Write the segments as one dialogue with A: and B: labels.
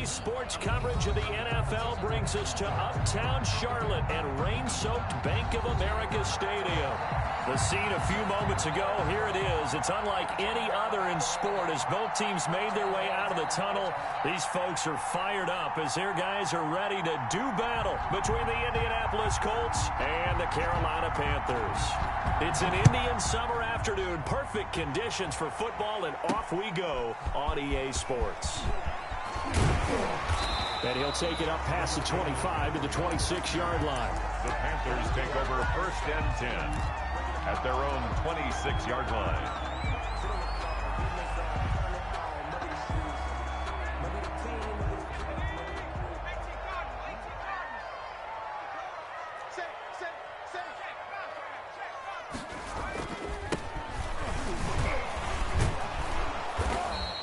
A: Today's sports coverage of the NFL brings us to uptown Charlotte and rain-soaked Bank of America Stadium. The scene a few moments ago, here it is. It's unlike any other in sport as both teams made their way out of the tunnel. These folks are fired up as their guys are ready to do battle between the Indianapolis Colts and the Carolina Panthers. It's an Indian summer afternoon, perfect conditions for football, and off we go on EA Sports. And he'll take it up past the 25 to the 26-yard line.
B: The Panthers take over 1st and 10 at their own 26-yard line.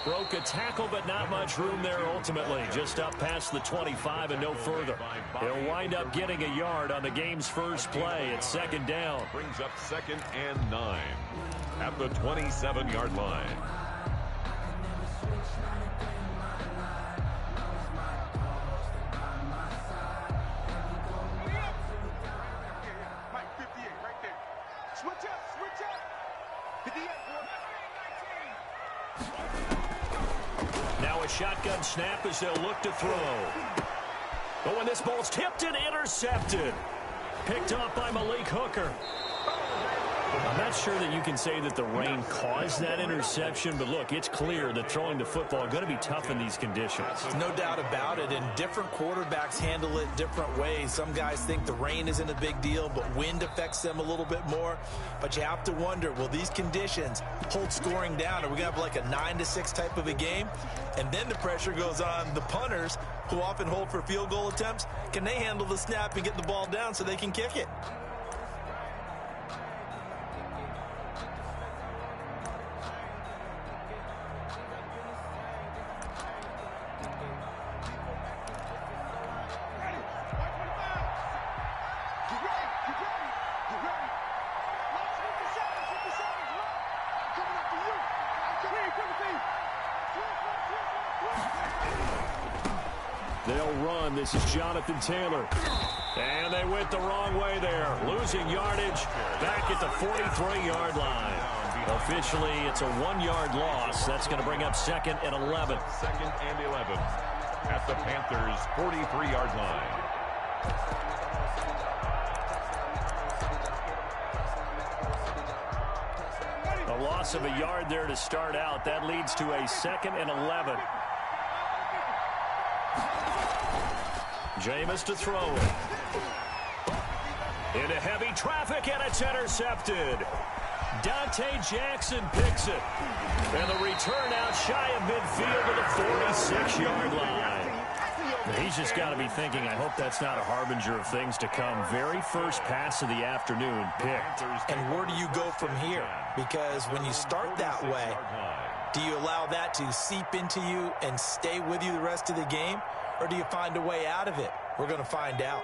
A: Broke a tackle, but not much room there ultimately. Just up past the 25 and no further. He'll wind up getting a yard on the game's first play. It's 2nd down.
B: Brings up 2nd and 9 at the 27-yard line.
A: Shotgun snap as they'll look to throw. But when this ball's tipped and intercepted. Picked off by Malik Hooker. I'm not sure that you can say that the rain caused that interception, but look, it's clear that throwing the football is going to be tough in these conditions.
C: No doubt about it, and different quarterbacks handle it different ways. Some guys think the rain isn't a big deal, but wind affects them a little bit more. But you have to wonder, will these conditions hold scoring down? Are we going to have like a 9-6 type of a game? And then the pressure goes on the punters, who often hold for field goal attempts. Can they handle the snap and get the ball down so they can kick it?
A: They'll run. This is Jonathan Taylor. And they went the wrong way there. Losing yardage back at the 43-yard line. Officially, it's a 1-yard loss. That's going to bring up 2nd and 11.
B: 2nd and 11 at the Panthers' 43-yard line.
A: A loss of a yard there to start out. That leads to a 2nd and 11. Jameis to throw it. Into heavy traffic, and it's intercepted. Dante Jackson picks it. And the return out shy of midfield to the 46-yard line. He's just got to be thinking, I hope that's not a harbinger of things to come. Very first pass of the afternoon picked.
C: And where do you go from here? Because when you start that way, do you allow that to seep into you and stay with you the rest of the game? Or do you find a way out of it? We're going to find out.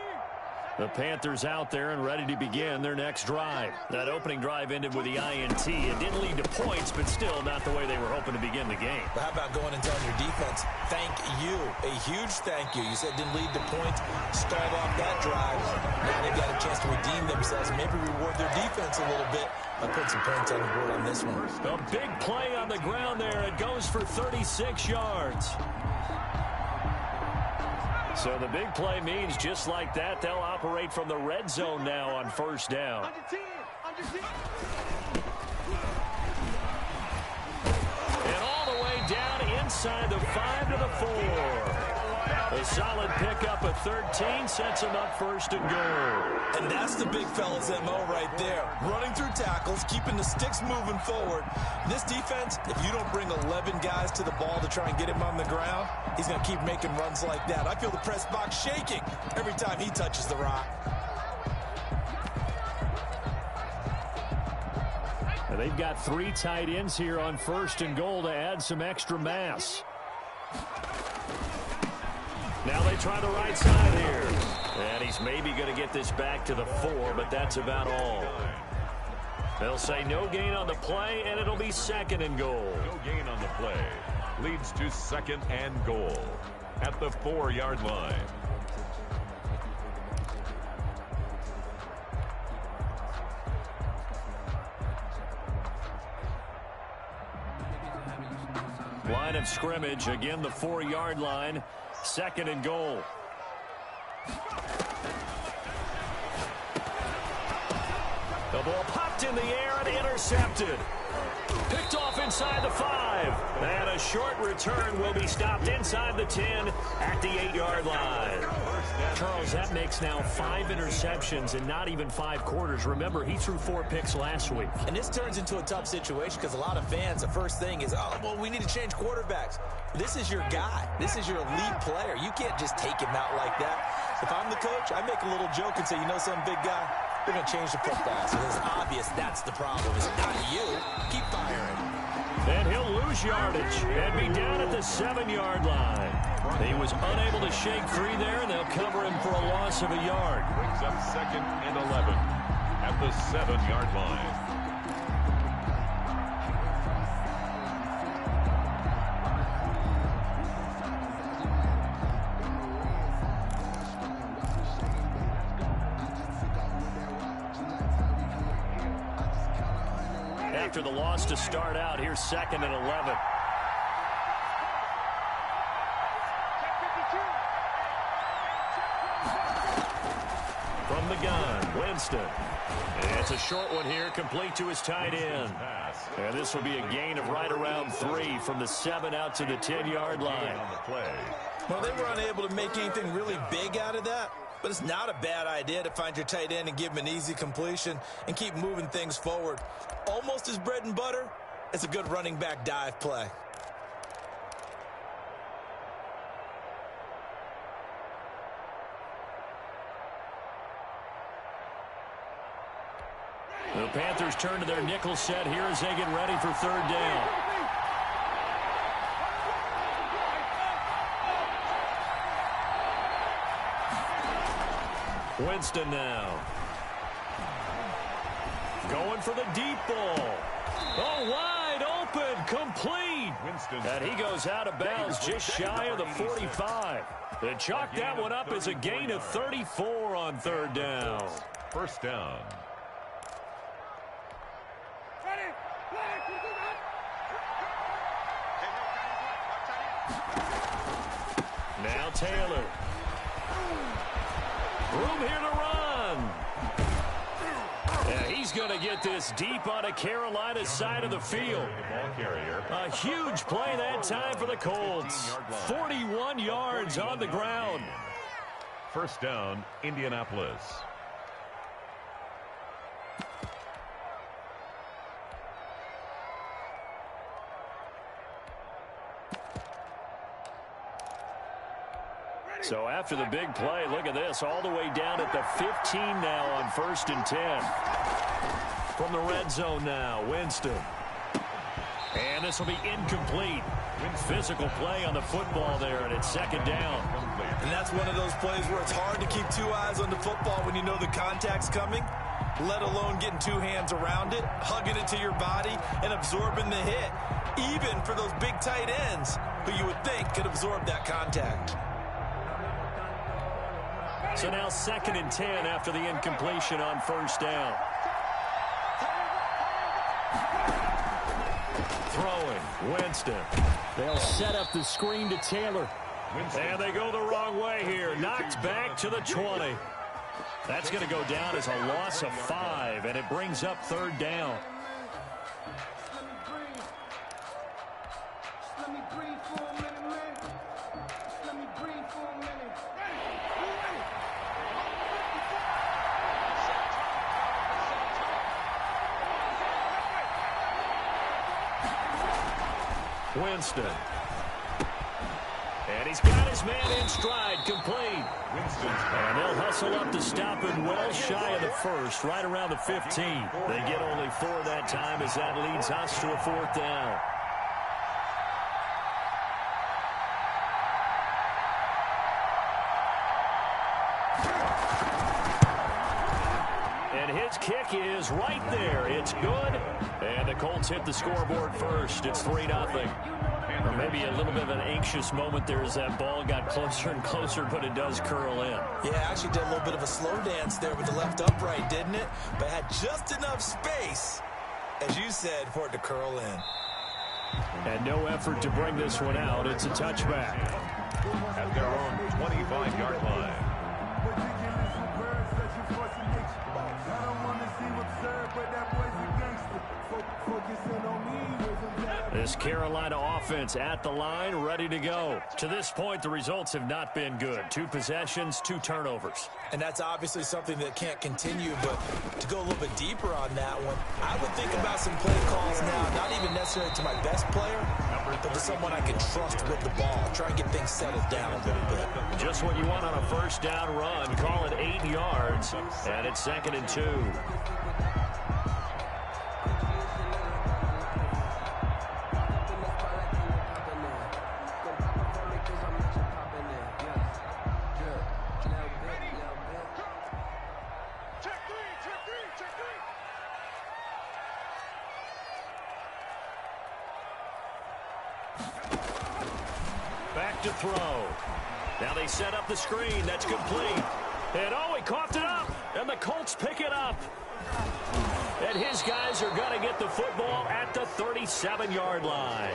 A: The Panthers out there and ready to begin their next drive. That opening drive ended with the INT. It didn't lead to points, but still not the way they were hoping to begin the game.
C: But how about going and telling your defense, thank you, a huge thank you. You said it didn't lead to points, stalled off that drive. Now they've got a chance to redeem themselves, maybe reward their defense a little bit by putting some points on the board on this one.
A: A big play on the ground there. It goes for 36 yards. So the big play means just like that, they'll operate from the red zone now on 1st down. And all the way down inside the 5 to the 4. A solid pickup of 13 sets him up 1st and goal.
C: And that's the big fella's MO right there. Running through tackles, keeping the sticks moving forward. This defense, if you don't bring 11 guys to the ball to try and get him on the ground, he's going to keep making runs like that. I feel the press box shaking every time he touches the rock.
A: Now they've got 3 tight ends here on 1st and goal to add some extra mass. Now they try the right side here. And he's maybe going to get this back to the 4, but that's about all. They'll say no gain on the play, and it'll be 2nd and goal.
B: No gain on the play. Leads to 2nd and goal at the 4-yard line.
A: Line of scrimmage, again the 4-yard line, 2nd and goal. The ball popped in the air and intercepted. Picked off inside the 5. And a short return will be stopped inside the 10 at the 8-yard line. Charles, that makes now 5 interceptions in not even 5 quarters. Remember, he threw 4 picks last week.
C: And this turns into a tough situation because a lot of fans, the first thing is, oh, well, we need to change quarterbacks. This is your guy. This is your elite player. You can't just take him out like that. If I'm the coach, I make a little joke and say, you know something, big guy? We're going to change the football. So it's obvious that's the problem. It's not you. Keep firing.
A: And he'll lose yardage and be down at the 7-yard line. He was unable to shake free there, and they'll cover him for a loss of a yard.
B: Brings up 2nd and 11 at the 7-yard line.
A: After the loss to start out, here's 2nd and 11. From the gun, Winston. And it's a short one here, complete to his tight end. And this will be a gain of right around 3 from the 7 out to the 10-yard line.
C: Well, they were unable to make anything really big out of that. But it's not a bad idea to find your tight end and give him an easy completion and keep moving things forward. Almost his bread and butter. It's a good running back dive play.
A: The Panthers turn to their nickel set here as they get ready for 3rd down. Winston now. Going for the deep ball. Oh, wide open, complete. And he goes out of bounds just shy of the 45. They chalk that one up as a gain of 34 on 3rd down.
B: 1st down.
A: Now Taylor. Room here to run. Yeah, he's going to get this deep on a Carolina side of the field. A huge play that time for the Colts. 41 yards on the ground.
B: 1st down, Indianapolis.
A: So after the big play, look at this, all the way down at the 15 now on 1st and 10. From the red zone now, Winston. And this will be incomplete. Physical play on the football there, and it's 2nd down.
C: And that's one of those plays where it's hard to keep 2 eyes on the football when you know the contact's coming, let alone getting 2 hands around it, hugging it to your body, and absorbing the hit, even for those big tight ends who you would think could absorb that contact.
A: So now 2nd and 10 after the incompletion on 1st down. Throwing, Winston. They'll set up the screen to Taylor. And they go the wrong way here. Knocked back to the 20. That's going to go down as a loss of 5, and it brings up 3rd down. Winston. And he's got his man in stride, complete. And they'll hustle up to stop him well shy of the 1st, right around the 15. They get only 4 that time as that leads us to a 4th down. And his kick is right there. It's good. And the Colts hit the scoreboard first. It's 3-0. Or maybe a little bit of an anxious moment there as that ball got closer and closer, but it does curl in.
C: Yeah, actually did a little bit of a slow dance there with the left upright, didn't it? But had just enough space, as you said, for it to curl in.
A: And no effort to bring this one out. It's a touchback.
B: At their own 25-yard line.
A: This Carolina offense at the line, ready to go. To this point, the results have not been good. 2 possessions, 2 turnovers.
C: And that's obviously something that can't continue, but to go a little bit deeper on that one, I would think about some play calls now, not even necessarily to my best player, but to someone I can trust with the ball. Try and get things settled down a little bit.
A: Just what you want on a first down run. Call it 8 yards, and it's 2nd and 2. Back to throw. Now they set up the screen. That's complete. And he coughed it up. And the Colts pick it up. And his guys are going to get the football at the 37-yard line.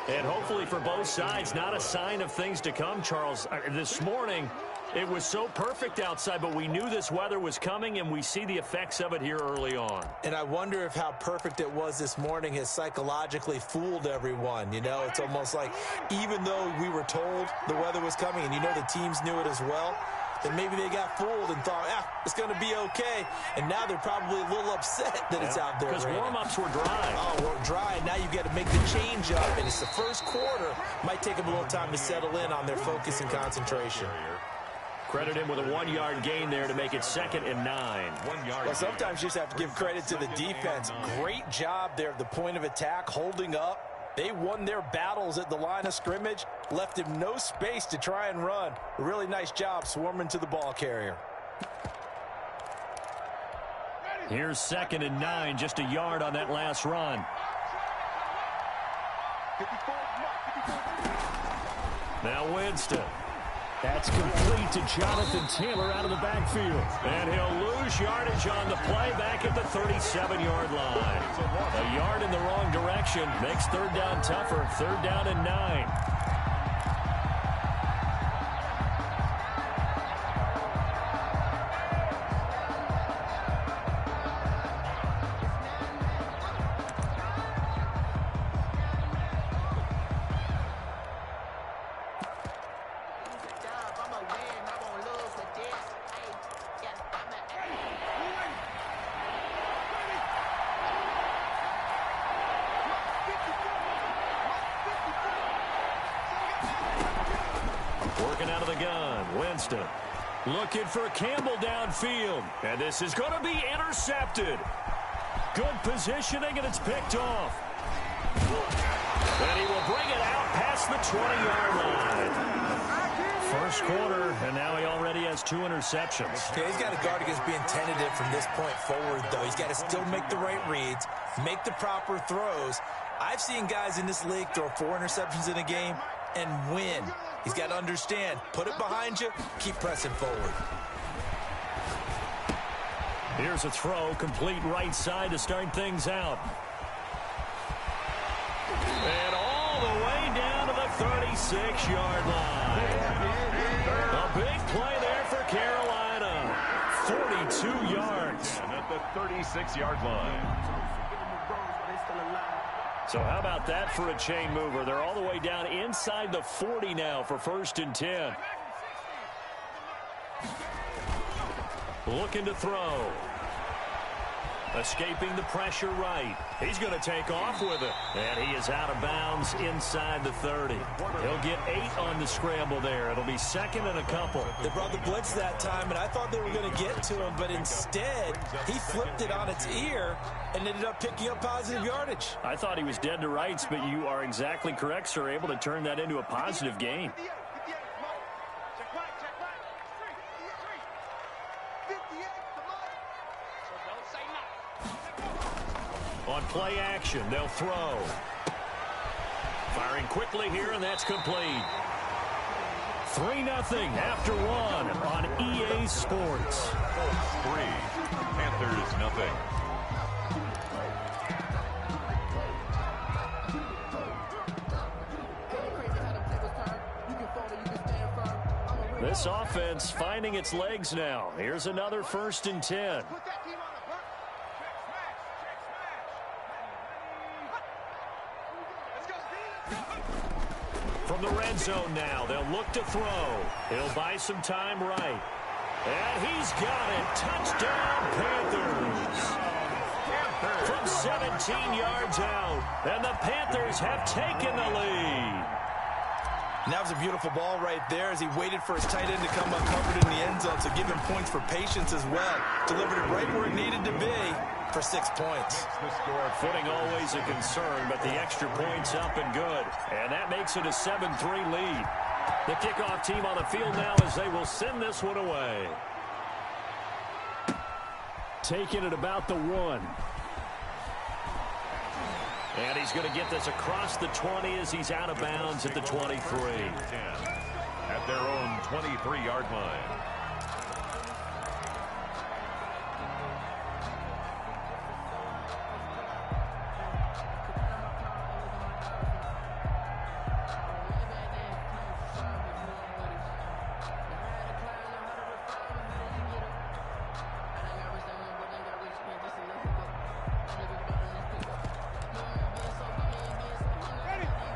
A: And hopefully for both sides, not a sign of things to come, Charles. This morning, it was so perfect outside, but we knew this weather was coming, and we see the effects of it here early on.
C: And I wonder if how perfect it was this morning has psychologically fooled everyone. You know, it's almost like even though we were told the weather was coming, and you know the teams knew it as well, then maybe they got fooled and thought, it's going to be okay. And now they're probably a little upset that it's out there.
A: Because warm-ups were dry.
C: Oh, we're dry. Now you've got to make the change up, and it's the first quarter. Might take them a little time to settle in on their focus and concentration.
A: Credit him with a 1-yard gain there to make it 2nd and 9.
C: Well, sometimes you just have to give credit to the defense. Great job there at the point of attack, holding up. They won their battles at the line of scrimmage, left him no space to try and run. A really nice job swarming to the ball carrier.
A: Here's 2nd and 9, just a yard on that last run. Now Winston. That's complete to Jonathan Taylor out of the backfield. And he'll lose yardage on the play back at the 37-yard line. A yard in the wrong direction makes 3rd down tougher. 3rd down and 9. Working out of the gun, Winston. Looking for Campbell downfield. And this is going to be intercepted. Good positioning, and it's picked off. And he will bring it out past the 20-yard line. First quarter, and now he already has 2 interceptions.
C: Yeah, he's got to guard against being tentative from this point forward, though. He's got to still make the right reads, make the proper throws. I've seen guys in this league throw 4 interceptions in a game and win. He's got to understand, put it behind you, keep pressing forward.
A: Here's a throw, complete right side to start things out. And all the way down to the 36-yard line. A big play there for Carolina. 42 yards.
B: And at the 36-yard line.
A: So how about that for a chain mover? They're all the way down inside the 40 now for 1st and 10. Looking to throw. Escaping the pressure right. He's going to take off with it. And he is out of bounds inside the 30. He'll get 8 on the scramble there. It'll be 2nd and a couple.
C: They brought the blitz that time, and I thought they were going to get to him, but instead he flipped it on its ear and ended up picking up positive yardage.
A: I thought he was dead to rights, but you are exactly correct, sir. Able to turn that into a positive gain. On play action, they'll throw. Firing quickly here, and that's complete. 3-0 after one on EA Sports.
B: Colts 3, Panthers nothing.
A: This offense finding its legs now. Here's another 1st and 10. From the red zone now, they'll look to throw. He'll buy some time right. And he's got it. Touchdown, Panthers. From 17 yards out. And the Panthers have taken the lead.
C: And that was a beautiful ball right there as he waited for his tight end to come uncovered in the end zone, so give him points for patience as well. Delivered it right where it needed to be for 6 points.
A: Footing always a concern, but the extra point's up and good. And that makes it a 7-3 lead. The kickoff team on the field now as they will send this one away. Taking it about the 1. And he's going to get this across the 20 as he's out of bounds at the 23.
B: At their own 23-yard line.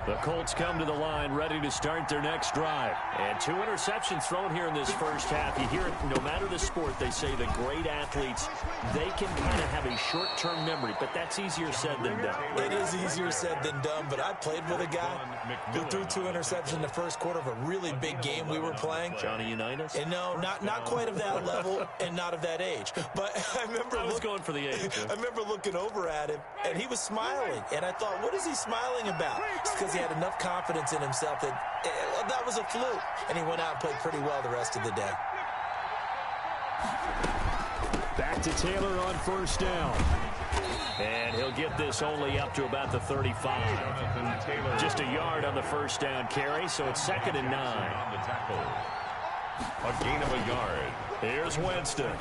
A: The Colts come to the line ready to start their next drive. And 2 interceptions thrown here in this first half. You hear it, no matter the sport, they say the great athletes, they can kind of have a short-term memory, but that's easier said than done.
C: It is easier said than done, but I played with a guy who threw 2 interceptions in the first quarter of a really big game we were playing.
A: Johnny Unitas?
C: And no, not quite of that level and not of that age. But I was
A: going for the age.
C: I remember looking over at him, and he was smiling. And I thought, what is he smiling about? It's because he had enough confidence in himself that was a fluke. And he went out and played pretty well the rest of the day.
A: Back to Taylor on first down. And he'll get this only up to about the 35. Just a yard on the first down carry, so it's 2nd and 9.
B: On the tackle. A gain of a yard.
A: Here's Winston.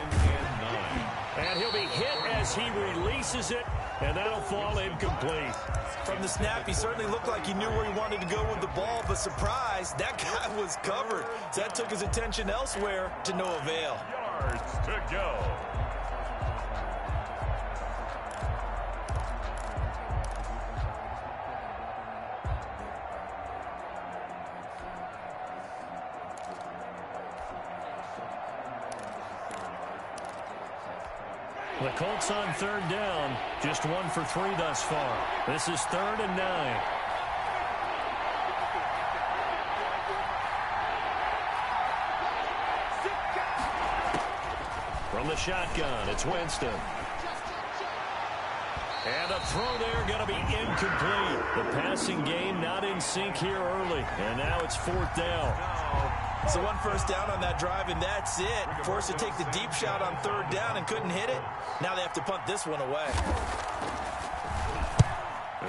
A: And he'll be hit as he releases it, and that'll fall incomplete.
C: From the snap, he certainly looked like he knew where he wanted to go with the ball, but surprise, that guy was covered. So that took his attention elsewhere to no avail.
B: Yards to go.
A: The Colts on 3rd down. Just 1 for 3 thus far. This is 3rd and 9. From the shotgun, it's Winston. And a throw there going to be incomplete. The passing game not in sync here early. And now it's 4th down.
C: So 1 first down on that drive, and that's it. Forced to take the deep shot on 3rd down and couldn't hit it. Now they have to punt this one away.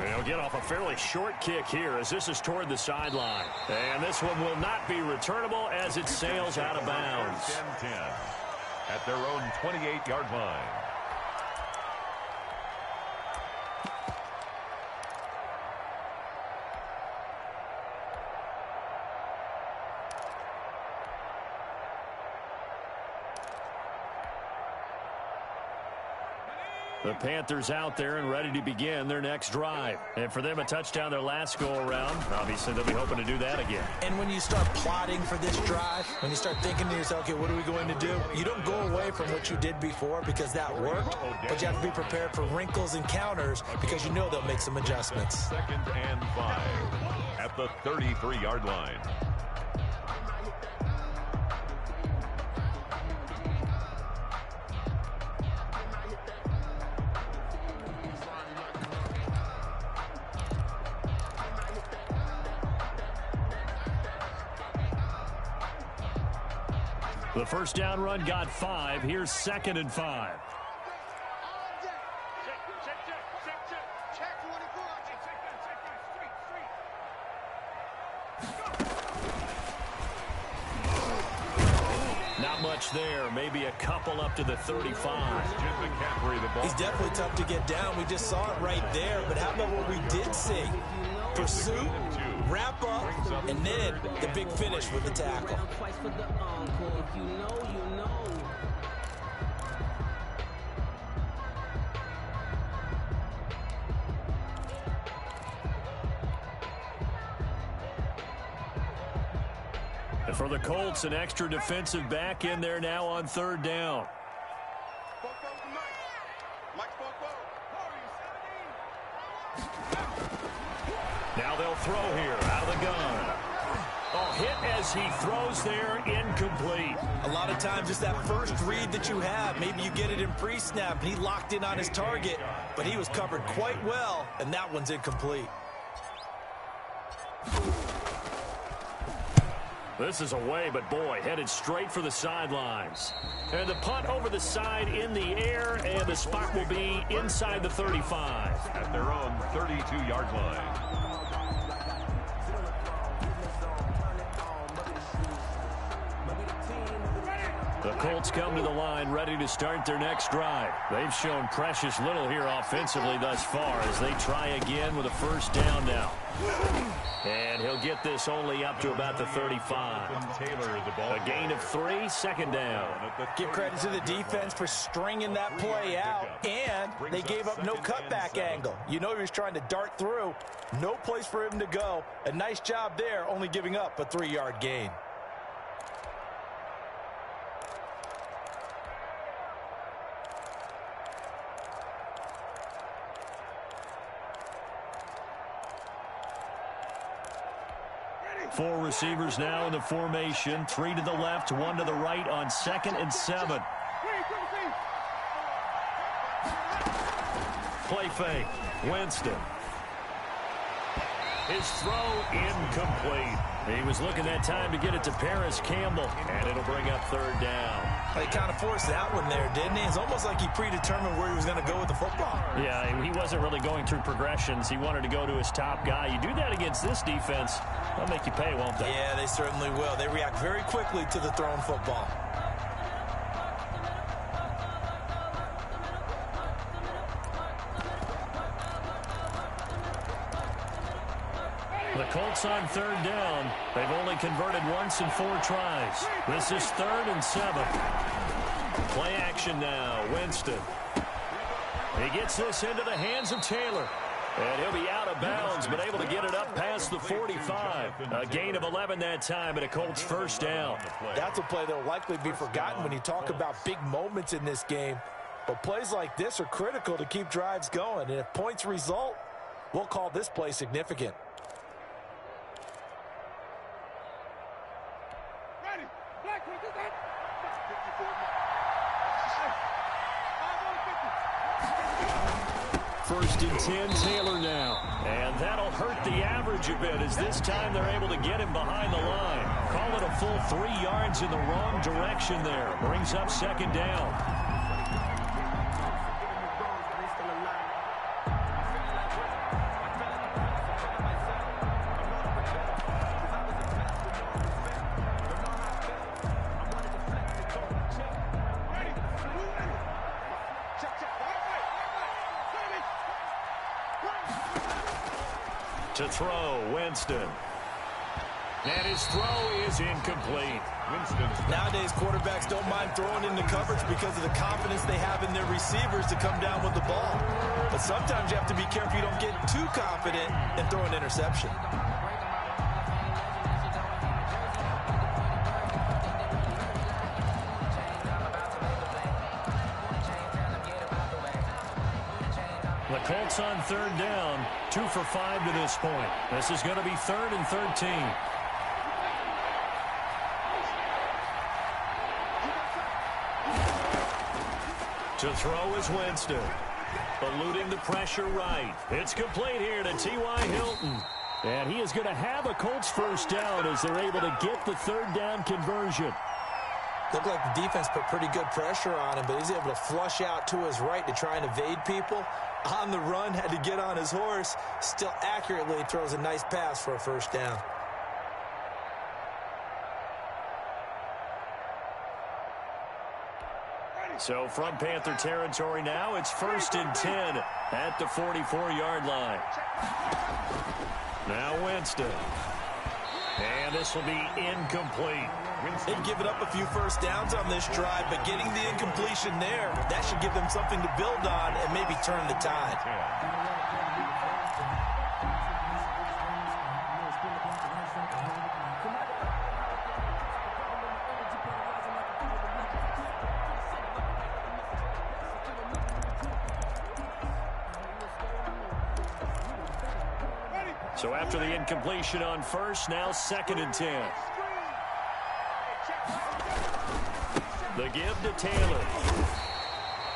A: They'll get off a fairly short kick here as this is toward the sideline. And this one will not be returnable as it sails out of bounds.
B: 10-10 at their own 28-yard line.
A: The Panthers out there and ready to begin their next drive. And for them, a touchdown their last go-around. Obviously, they'll be hoping to do that again.
C: And when you start plotting for this drive, when you start thinking to yourself, okay, what are we going to do? You don't go away from what you did before because that worked, but you have to be prepared for wrinkles and counters because you know they'll make some adjustments.
B: 2nd and 5 at the 33-yard line.
A: The first down run got 5. Here's 2nd and 5. Not much there. Maybe a couple up to the 35.
C: He's definitely tough to get down. We just saw it right there. But how about what we did see? Pursuit, wrap up, and then the big finish with the tackle.
A: And for the Colts, an extra defensive back in there now on third down. Now they'll throw here out of the gun. Oh, hit as he throws there, incomplete.
C: A lot of times it's that first read that you have. Maybe you get it in pre-snap. He locked in on his target, but he was covered quite well, and that one's incomplete.
A: This is away, but boy, headed straight for the sidelines. And the punt over the side in the air, and the spot will be inside the 35.
B: At their own 32-yard line.
A: The Colts come to the line ready to start their next drive. They've shown precious little here offensively thus far as they try again with a first down now. And he'll get this only up to about the 35. A gain of 3, second down.
C: Give credit to the defense for stringing that play out, and they gave up no cutback angle. You know he was trying to dart through. No place for him to go. A nice job there, only giving up a 3-yard gain.
A: Four receivers now in the formation. 3 to the left, 1 to the right on 2nd and 7. Play fake. Winston. His throw incomplete. He was looking that time to get it to Paris Campbell, and it'll bring up third down.
C: He kind of forced that one there, didn't he? It's almost like he predetermined where he was going to go with the football.
A: Yeah, he wasn't really going through progressions. He wanted to go to his top guy. You do that against this defense, they'll make you pay, won't they?
C: Yeah, they certainly will. They react very quickly to the thrown football.
A: The Colts on third down. They've only converted once in 4 tries. This is 3rd and 7. Play action now. Winston. He gets this into the hands of Taylor. And he'll be out of bounds, but able to get it up past the 45. A gain of 11 that time, and a Colts first down.
C: That's a play that will likely be forgotten when you talk about big moments in this game. But plays like this are critical to keep drives going. And if points result, we'll call this play significant.
A: First and 10, Taylor now. And that'll hurt the average a bit as this time they're able to get him behind the line. Call it a full 3 yards in the wrong direction there. Brings up second down. To throw, Winston. And his throw is incomplete.
C: Nowadays, quarterbacks don't mind throwing into coverage because of the confidence they have in their receivers to come down with the ball. But sometimes you have to be careful you don't get too confident and throw an interception.
A: The Colts on third down, 2 for 5 to this point. This is going to be 3rd and 13. To throw is Winston. Eluding the pressure right. It's complete here to T.Y. Hilton. And he is going to have a Colts first down as they're able to get the third down conversion.
C: Looked like the defense put pretty good pressure on him, but he's able to flush out to his right to try and evade people. On the run, had to get on his horse. Still accurately throws a nice pass for a first down.
A: So from Panther territory now, it's 1st and 10 at the 44-yard line. Now Winston. And this will be incomplete.
C: They've given up a few first downs on this drive, but getting the incompletion there, that should give them something to build on and maybe turn the tide.
A: So after the incompletion on first, now 2nd and 10. The give to Taylor.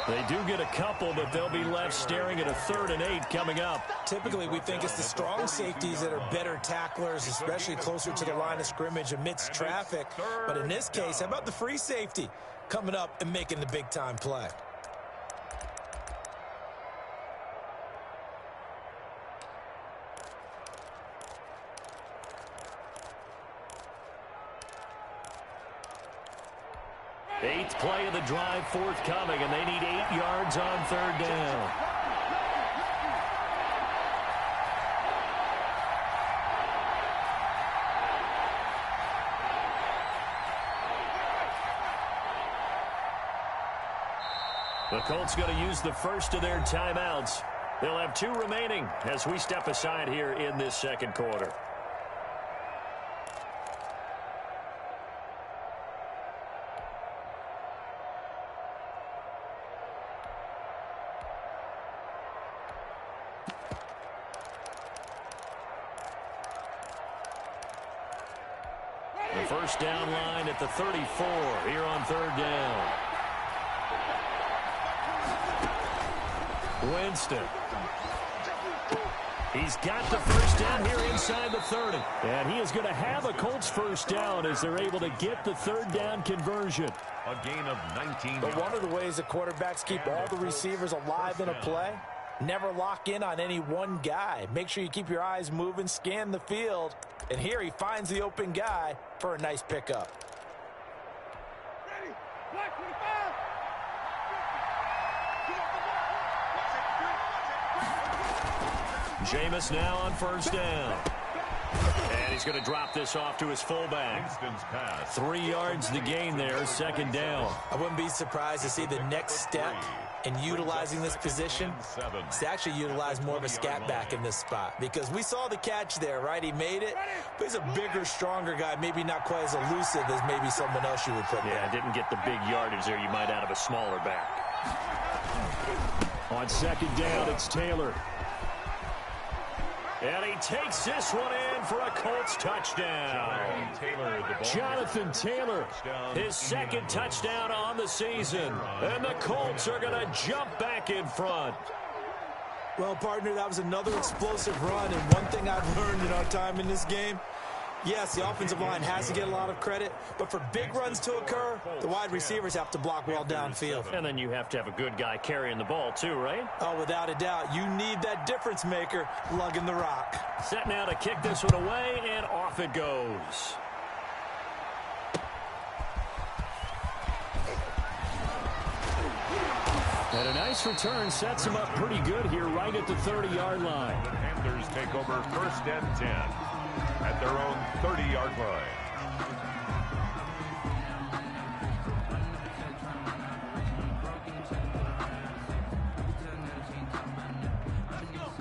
A: They do get a couple, but they'll be left staring at a 3rd and 8 coming up.
C: Typically, we think it's the strong safeties that are better tacklers, especially closer to the line of scrimmage amidst traffic. But in this case, how about the free safety coming up and making the big-time play?
A: Eighth play of the drive forthcoming, and they need 8 yards on 3rd down. The Colts going to use the first of their timeouts. They'll have 2 remaining as we step aside here in this 2nd quarter. The first down line at the 34 here on 3rd down. Winston. He's got the first down here inside the 30. And he is going to have a Colts first down as they're able to get the 3rd down conversion.
B: A gain of 19.
C: But one of the ways the quarterbacks keep all the receivers alive in a play, never lock in on any one guy. Make sure you keep your eyes moving, scan the field. And here he finds the open guy for a nice pickup.
A: Jameis now on first down. And he's going to drop this off to his fullback. 3 yards to gain there, 2nd down.
C: I wouldn't be surprised to see the next step in utilizing this position is to actually utilize more of a scat back in this spot. Because we saw the catch there, right? He made it, but he's a bigger, stronger guy, maybe not quite as elusive as maybe someone else you would put there.
A: Yeah, didn't get the big yardage there you might out of a smaller back. On 2nd down, it's Taylor. And he takes this one in for a Colts touchdown. Jonathan Taylor, his 2nd touchdown on the season. And the Colts are going to jump back in front.
C: Well, partner, that was another explosive run. And one thing I've learned in our time in this game, yes, the offensive line has to get a lot of credit, but for big runs to occur, the wide receivers have to block well downfield.
A: And then you have to have a good guy carrying the ball too, right?
C: Oh, without a doubt. You need that difference maker lugging the rock.
A: Set now to kick this one away, and off it goes. And a nice return sets him up pretty good here right at the 30-yard line.
B: The Panthers take over 1st and 10. At their own 30-yard line.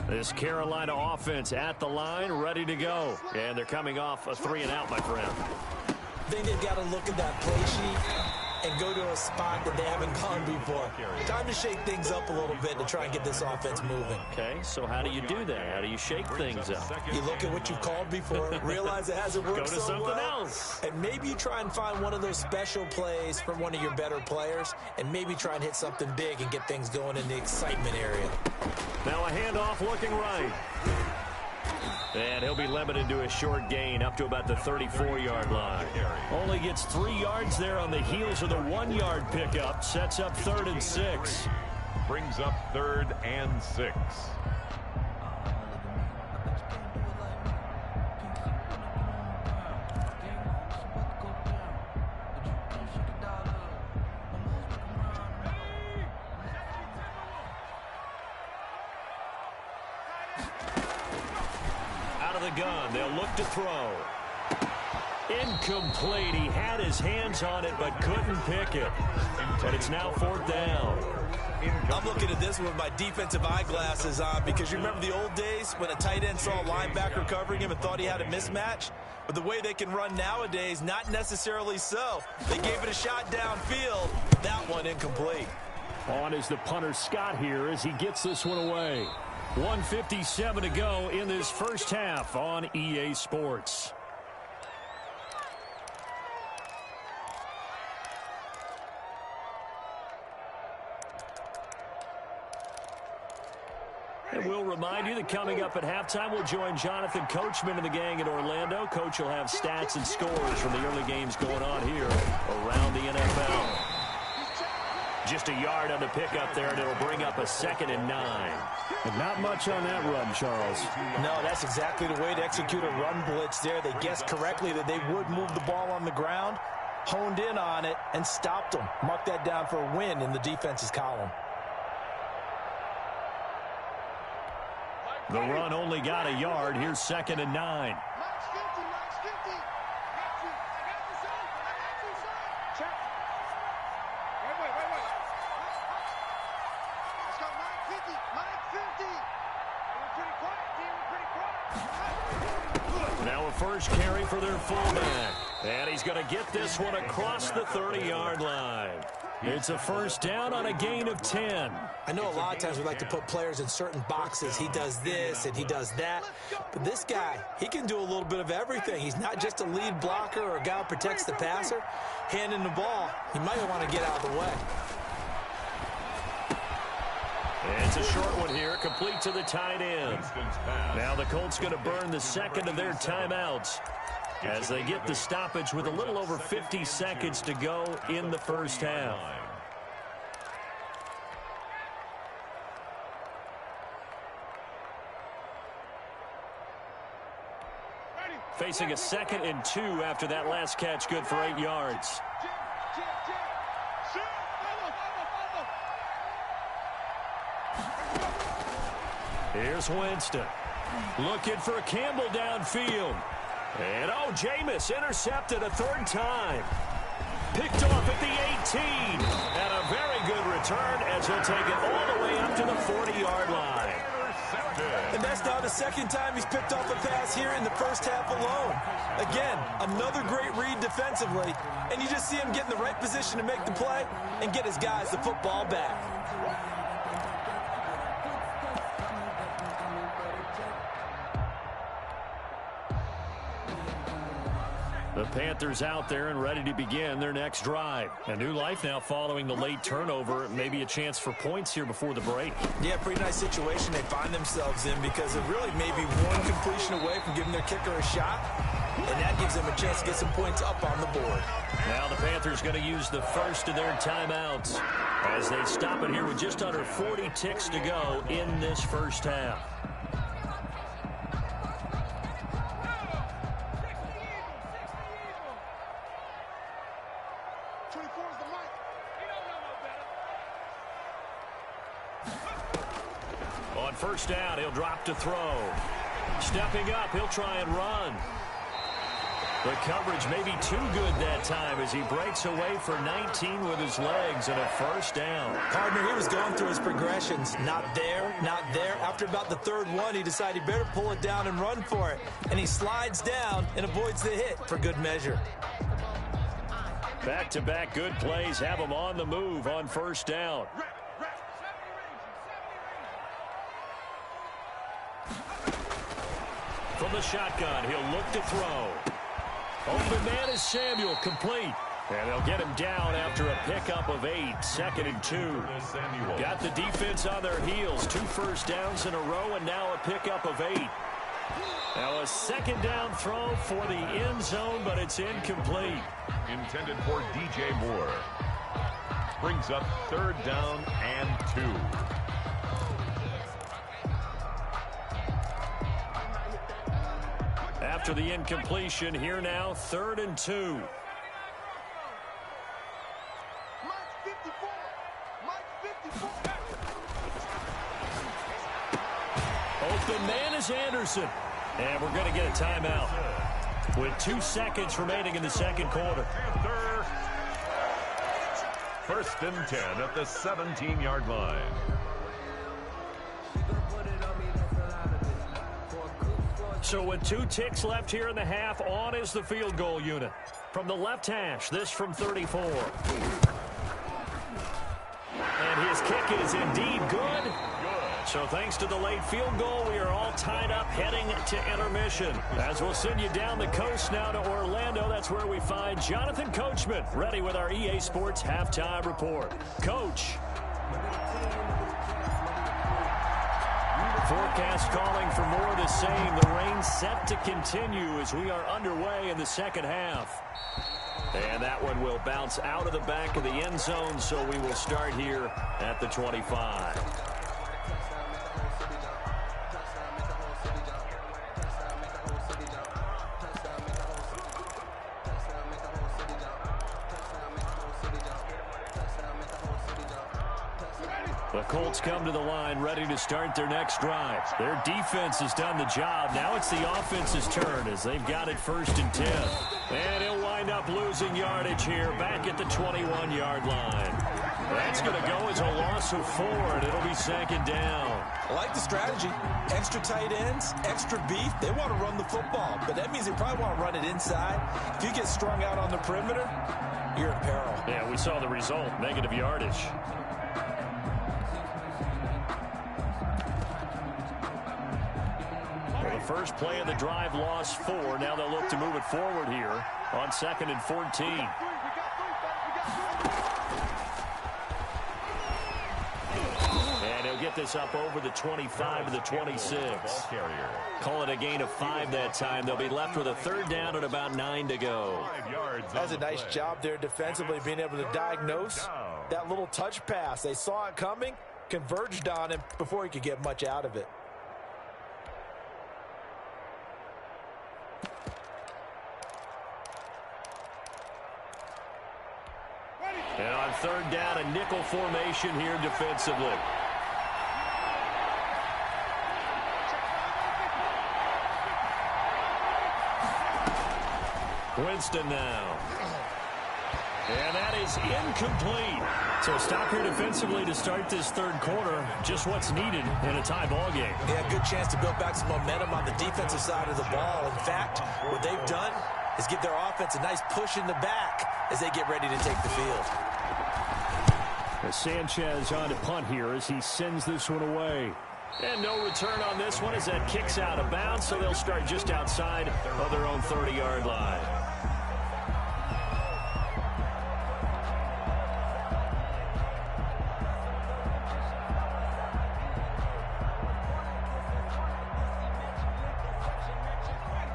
A: This Carolina offense at the line, ready to go. And they're coming off a 3-and-out, my friend.
C: I think they've got to look at that play sheet and go to a spot that they haven't gone before. Time to shake things up a little bit to try and get this offense moving.
A: Okay, so how do you do that? How do you shake things up?
C: You look at what you've called before, realize it hasn't worked so well.
A: Go to something else.
C: And maybe you try and find one of those special plays from one of your better players, and maybe try and hit something big and get things going in the excitement area.
A: Now a handoff looking right. And he'll be limited to a short gain up to about the 34-yard line. Only gets 3 yards there on the heels of the 1-yard pickup. Sets up 3rd and 6.
B: brings up 3rd and 6.
A: Out of the gun, they'll look to throw. Incomplete. He had his hands on it but couldn't pick it. But it's now 4th down.
C: I'm looking at this with my defensive eyeglasses on because you remember the old days when a tight end saw a linebacker covering him and thought he had a mismatch? But the way they can run nowadays, not necessarily so. They gave it a shot downfield. That one incomplete.
A: On is the punter Scott here as he gets this one away. 1:57 to go in this first half on EA Sports. And we'll remind you that coming up at halftime, we'll join Jonathan Coachman and the gang in Orlando. Coach will have stats and scores from the early games going on here around the NFL. Just a yard on the pickup there, and it'll bring up a 2nd and 9. And not much on that run, Charles.
C: No, that's exactly the way to execute a run blitz there. They guessed correctly that they would move the ball on the ground, honed in on it, and stopped them. Mark that down for a win in the defense's column.
A: The run only got a yard. Here's 2nd and 9. Now a first carry for their fullback. And he's going to get this one across the 30-yard line. It's a first down on a gain of 10.
C: I know a lot of times we like to put players in certain boxes. He does this and he does that. But this guy, he can do a little bit of everything. He's not just a lead blocker or a guy who protects the passer. Handing the ball, he might want to get out of the way.
A: It's a short one here, complete to the tight end. Now the Colts going to burn the 2nd of their timeouts as they get the stoppage with a little over 50 seconds to go in the first half. Facing a 2nd and 2 after that last catch, good for 8 yards. Here's Winston. Looking for Campbell downfield. And Jameis intercepted a 3rd time. Picked off at the 18. And a very good return as he'll take it all the way up to the 40-yard line.
C: And that's now the 2nd time he's picked off a pass here in the first half alone. Again, another great read defensively. And you just see him get in the right position to make the play and get his guys the football back.
A: The Panthers out there and ready to begin their next drive. A new life now following the late turnover. Maybe a chance for points here before the break.
C: Yeah, pretty nice situation they find themselves in because it really may be one completion away from giving their kicker a shot. And that gives them a chance to get some points up on the board.
A: Now the Panthers going to use the first of their timeouts as they stop it here with just under 40 ticks to go in this first half. On first down, he'll drop to throw. Stepping up, he'll try and run. The coverage may be too good that time as he breaks away for 19 with his legs and a first down.
C: Partner, he was going through his progressions. Not there, not there. After about the 3rd one, he decided he better pull it down and run for it. And he slides down and avoids the hit for good measure.
A: Back-to-back good plays have him on the move on first down. From the shotgun, he'll look to throw. Open man is Samuel, complete. And they'll get him down after a pickup of 8, 2nd and 2. Got the defense on their heels, 2 first downs in a row, and now a pickup of 8. Now a 2nd down throw for the end zone, but it's incomplete.
B: Intended for DJ Moore. brings up 3rd down and 2.
A: After the incompletion, here now, 3rd and 2. Open man is Anderson. And we're going to get a timeout with 2 seconds remaining in the second quarter.
B: 1st and 10 at the 17-yard line.
A: So with 2 ticks left here in the half, on is the field goal unit. From the left hash, this from 34. And his kick is indeed good. So thanks to the late field goal, we are all tied up heading to intermission. As we'll send you down the coast now to Orlando, that's where we find Jonathan Coachman, ready with our EA Sports Halftime Report. Coach. Forecast calling for more of the same. The rain set to continue as we are underway in the second half. And that one will bounce out of the back of the end zone, so we will start here at the 25. The Colts come to the line ready to start their next drive. Their defense has done the job. Now it's the offense's turn as they've got it 1st and 10. And he'll wind up losing yardage here back at the 21-yard line. That's going to go as a loss of 4, and it'll be 2nd down.
C: I like the strategy. Extra tight ends, extra beef. They want to run the football, but that means they probably want to run it inside. If you get strung out on the perimeter, you're in peril.
A: Yeah, we saw the result, negative yardage. First play of the drive, lost 4. Now they'll look to move it forward here on 2nd and 14. And he'll get this up over the 25 to the 26. Call it a gain of 5 that time. They'll be left with a 3rd down and about 9 to go.
C: That's a nice job there defensively, being able to diagnose that little touch pass. They saw it coming, converged on him before he could get much out of it.
A: And on 3rd down, a nickel formation here defensively. Winston now. And that is incomplete. So stop here defensively to start this 3rd quarter. Just what's needed in a tie ball game.
C: Yeah, good chance to build back some momentum on the defensive side of the ball. In fact, what they've done is give their offense a nice push in the back as they get ready to take the field.
A: As Sanchez on to punt here as he sends this one away. And no return on this one as that kicks out of bounds, so they'll start just outside of their own 30-yard line.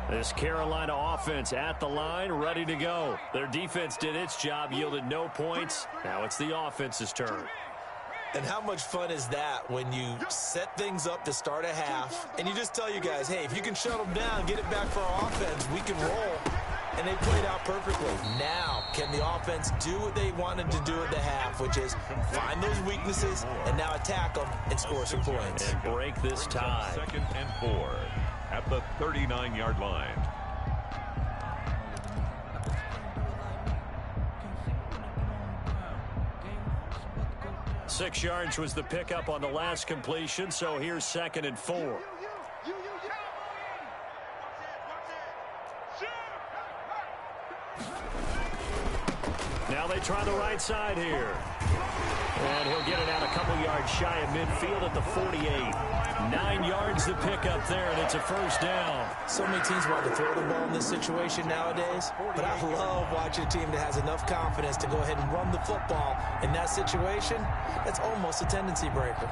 A: This Carolina offense at the line, ready to go. Their defense did its job, yielded no points. Now it's the offense's turn.
C: And how much fun is that when you set things up to start a half, and you just tell your guys, hey, if you can shut them down, get it back for our offense, we can roll. And they played out perfectly. Now, can the offense do what they wanted to do at the half, which is find those weaknesses and now attack them and score some points.
A: And break this tie.
B: 2nd and 4 at the 39-yard line.
A: Six yards was the pickup on the last completion, so here's 2nd and 4. Now they try the right side here. And he'll get it out a couple yards shy of midfield at the 48. 9 yards the pickup there, and it's a 1st down.
C: So many teams want to throw the ball in this situation nowadays, but I love watching a team that has enough confidence to go ahead and run the football. In that situation, that's almost a tendency breaker.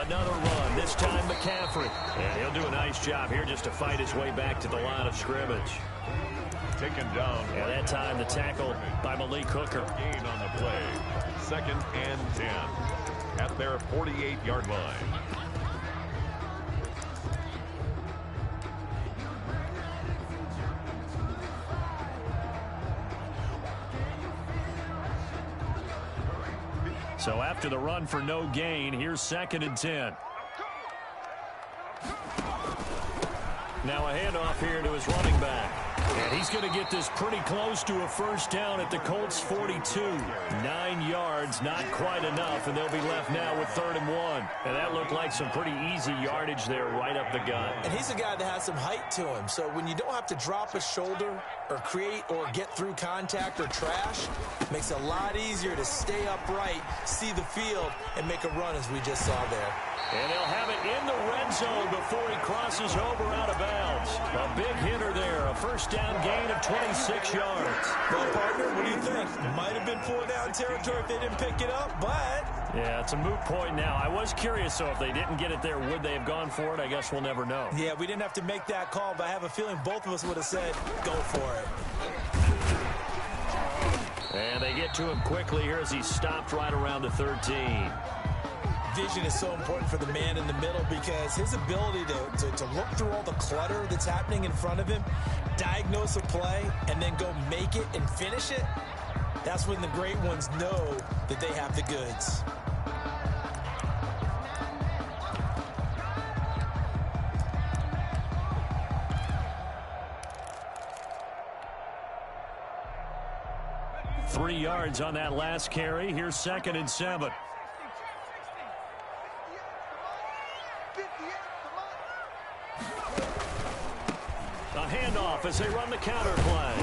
A: Another run, this time McCaffrey. And he'll do a nice job here just to fight his way back to the line of scrimmage.
B: Taken down.
A: And that time the tackle by Malik Hooker.
B: Gain on the play. 2nd and 10 at their 48-yard line.
A: So after the run for no gain, here's 2nd and 10. Now a handoff here to his running back. And he's going to get this pretty close to a first down at the Colts 42. 9 yards, not quite enough, and they'll be left now with 3rd and 1. And that looked like some pretty easy yardage there right up the gut.
C: And he's a guy that has some height to him, so when you don't have to drop a shoulder or create or get through contact or trash, it makes it a lot easier to stay upright, see the field, and make a run as we just saw there.
A: And he'll have it in the red zone before he crosses over out of bounds. A big hitter there, a first down gain of 26 yards.
C: Well, partner, what do you think? Might have been 4-down territory if they didn't pick it up, but...
A: Yeah, it's a moot point now. I was curious, so if they didn't get it there, would they have gone for it? I guess we'll never know.
C: Yeah, we didn't have to make that call, but I have a feeling both of us would have said, go for it.
A: And they get to him quickly here as he's stopped right around the 13.
C: Vision is so important for the man in the middle because his ability to look through all the clutter that's happening in front of him, diagnose a play, and then go make it and finish it, that's when the great ones know that they have the goods.
A: Three yards on that last carry. Here's 2nd and 7. A handoff as they run the counter play.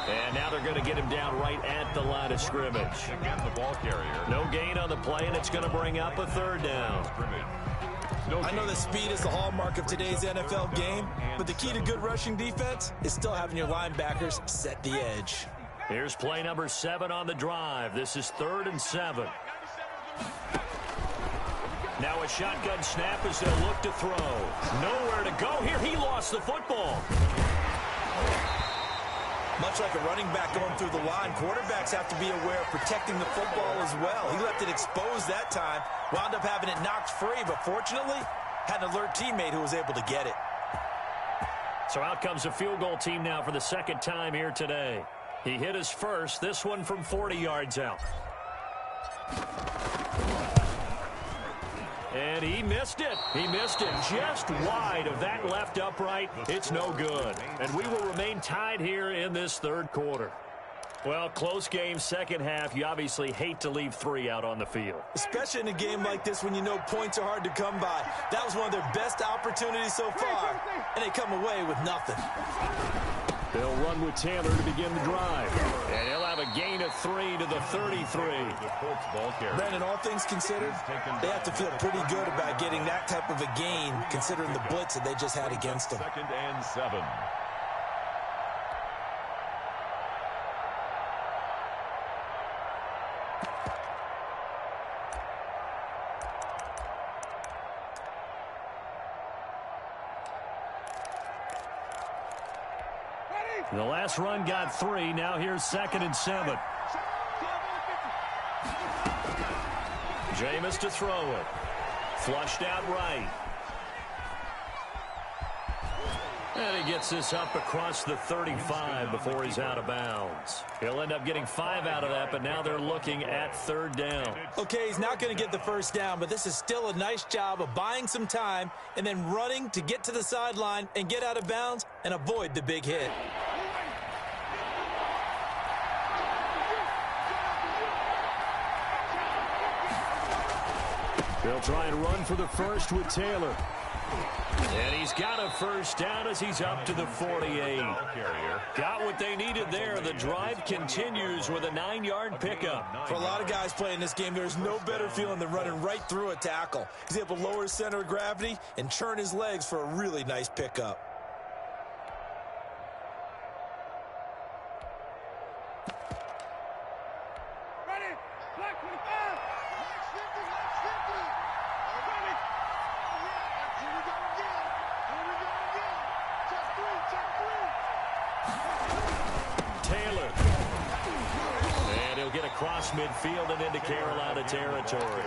A: And now they're going to get him down right at the line of scrimmage.
B: Again, the ball carrier.
A: No gain on the play, and it's going to bring up a 3rd down.
C: I know that speed is the hallmark of today's NFL game, but the key to good rushing defense is still having your linebackers set the edge.
A: Here's play number 7 on the drive. This is 3rd and 7. Now a shotgun snap as they'll look to throw. Nowhere to go here. He lost the football.
C: Much like a running back going through the line, quarterbacks have to be aware of protecting the football as well. He left it exposed that time, wound up having it knocked free, but fortunately, had an alert teammate who was able to get it.
A: So out comes a field goal team now for the 2nd time here today. He hit his first, this one from 40 yards out. And he missed it. He missed it just wide of that left upright. It's no good. And we will remain tied here in this 3rd quarter. Well, close game, second half. You obviously hate to leave 3 out on the field.
C: Especially in a game like this when you know points are hard to come by. That was one of their best opportunities so far, and they come away with nothing.
A: They'll run with Taylor to begin the drive. And he'll have a gain of 3 to the 33.
C: Brandon, all things considered, they have to feel pretty good about getting that type of a gain considering the blitz that they just had against them.
B: 2nd and 7.
A: The last run got 3. Now here's 2nd and 7. Jameis to throw it. Flushed out right. And he gets this up across the 35 before he's out of bounds. He'll end up getting 5 out of that, but now they're looking at 3rd down.
C: Okay, he's not going to get the first down, but this is still a nice job of buying some time and then running to get to the sideline and get out of bounds and avoid the big hit.
A: They'll try and run for the first with Taylor. And he's got a first down as he's up to the 48. Got what they needed there. The drive continues with a 9-yard pickup.
C: For a lot of guys playing this game, there's no better feeling than running right through a tackle. He's able to lower his center of gravity and churn his legs for a really nice pickup.
A: Taylor. And he'll get across midfield and into Carolina territory.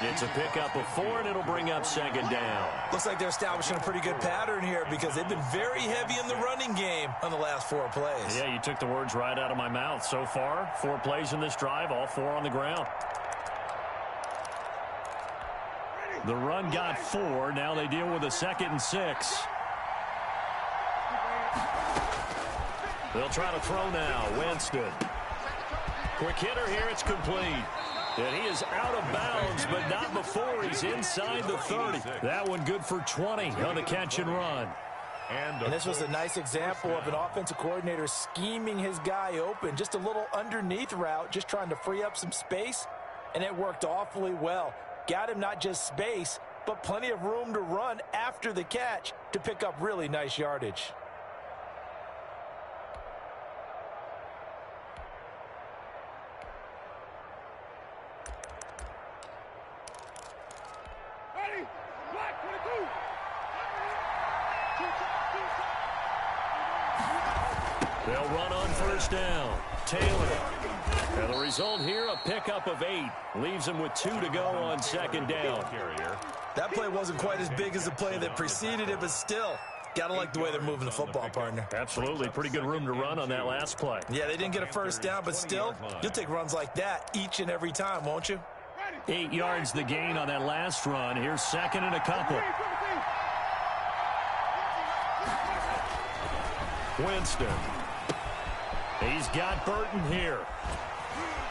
A: It's a pickup of 4, and it'll bring up second down.
C: Looks like they're establishing a pretty good pattern here because they've been very heavy in the running game on the last 4 plays.
A: Yeah, you took the words right out of my mouth. So far, 4 plays in this drive, all 4 on the ground. The run got 4. Now they deal with a 2nd and 6. They'll try to throw now. Winston. Quick hitter here. It's complete. And he is out of bounds, but not before he's inside the 30. That one good for 20 on the catch and run.
C: And this was a nice example of an offensive coordinator scheming his guy open. Just a little underneath route, just trying to free up some space, and it worked awfully well. Got him not just space, but plenty of room to run after the catch to pick up really nice yardage.
A: They'll run on first down. Taylor. And the result here, a pickup of 8. Leaves him with 2 to go on second down.
C: That play wasn't quite as big as the play that preceded it, but still, got to like the way they're moving the football, partner.
A: Absolutely. Pretty good room to run on that last play.
C: Yeah, they didn't get a first down, but still, you'll take runs like that each and every time, won't you?
A: 8 yards the gain on that last run. Here's 2nd and a couple. Winston. He's got Burton here.